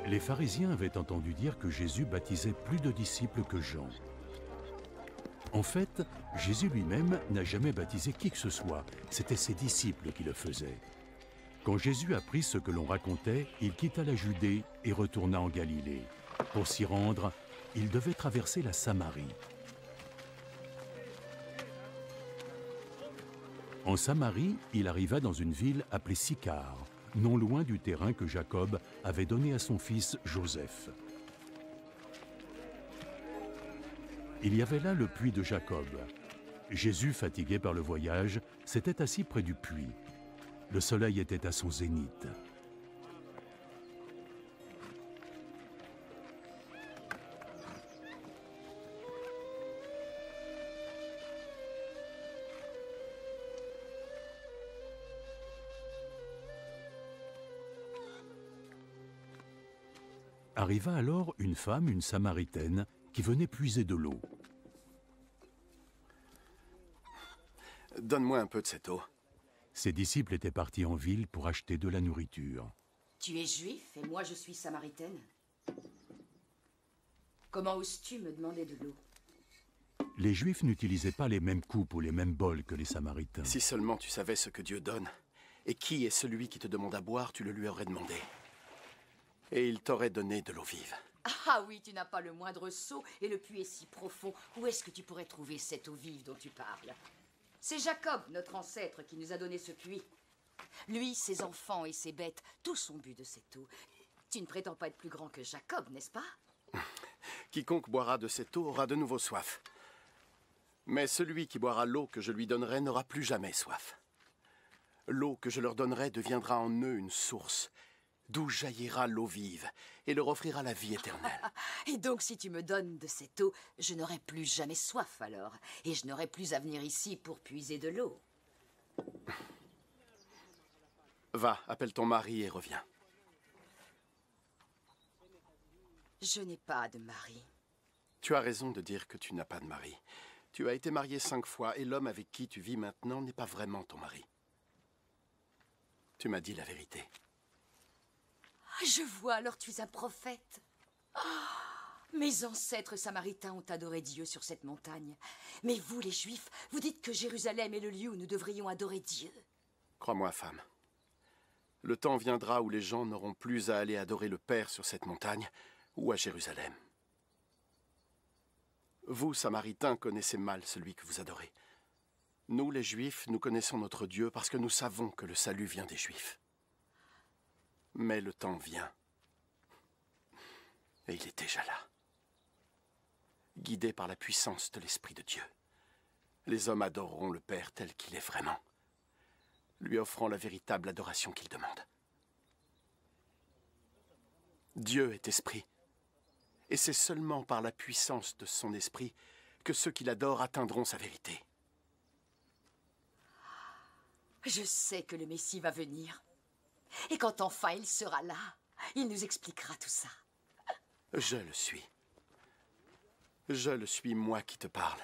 Les pharisiens avaient entendu dire que Jésus baptisait plus de disciples que Jean. En fait, Jésus lui-même n'a jamais baptisé qui que ce soit, c'était ses disciples qui le faisaient. Quand Jésus apprit ce que l'on racontait, il quitta la Judée et retourna en Galilée. Pour s'y rendre, il devait traverser la Samarie. En Samarie, il arriva dans une ville appelée Sychar, non loin du terrain que Jacob avait donné à son fils Joseph. Il y avait là le puits de Jacob. Jésus, fatigué par le voyage, s'était assis près du puits. Le soleil était à son zénith. Arriva alors une femme, une Samaritaine, qui venait puiser de l'eau. Donne-moi un peu de cette eau. Ses disciples étaient partis en ville pour acheter de la nourriture. Tu es juif et moi je suis samaritaine. Comment oses-tu me demander de l'eau? Les Juifs n'utilisaient pas les mêmes coupes ou les mêmes bols que les Samaritains. Si seulement tu savais ce que Dieu donne, et qui est celui qui te demande à boire, tu le lui aurais demandé. Et il t'aurait donné de l'eau vive. Ah oui, tu n'as pas le moindre seau et le puits est si profond. Où est-ce que tu pourrais trouver cette eau vive dont tu parles? C'est Jacob, notre ancêtre, qui nous a donné ce puits. Lui, ses enfants et ses bêtes, tous ont bu de cette eau. Tu ne prétends pas être plus grand que Jacob, n'est-ce pas? Quiconque boira de cette eau aura de nouveau soif. Mais celui qui boira l'eau que je lui donnerai n'aura plus jamais soif. L'eau que je leur donnerai deviendra en eux une source, d'où jaillira l'eau vive, et leur offrira la vie éternelle. Et donc, si tu me donnes de cette eau, je n'aurai plus jamais soif alors, et je n'aurai plus à venir ici pour puiser de l'eau. Va, appelle ton mari et reviens. Je n'ai pas de mari. Tu as raison de dire que tu n'as pas de mari. Tu as été mariée 5 fois, et l'homme avec qui tu vis maintenant n'est pas vraiment ton mari. Tu m'as dit la vérité. Je vois, alors tu es un prophète. Mes ancêtres samaritains ont adoré Dieu sur cette montagne. Mais vous, les Juifs, vous dites que Jérusalem est le lieu où nous devrions adorer Dieu. Crois-moi, femme. Le temps viendra où les gens n'auront plus à aller adorer le Père sur cette montagne ou à Jérusalem. Vous, Samaritains, connaissez mal celui que vous adorez. Nous, les Juifs, nous connaissons notre Dieu parce que nous savons que le salut vient des Juifs. Mais le temps vient. Et il est déjà là. Guidés par la puissance de l'Esprit de Dieu, les hommes adoreront le Père tel qu'il est vraiment, lui offrant la véritable adoration qu'il demande. Dieu est esprit, et c'est seulement par la puissance de son esprit que ceux qui l'adorent atteindront sa vérité. Je sais que le Messie va venir. Et quand enfin il sera là, il nous expliquera tout ça. Je le suis. Je le suis, moi qui te parle.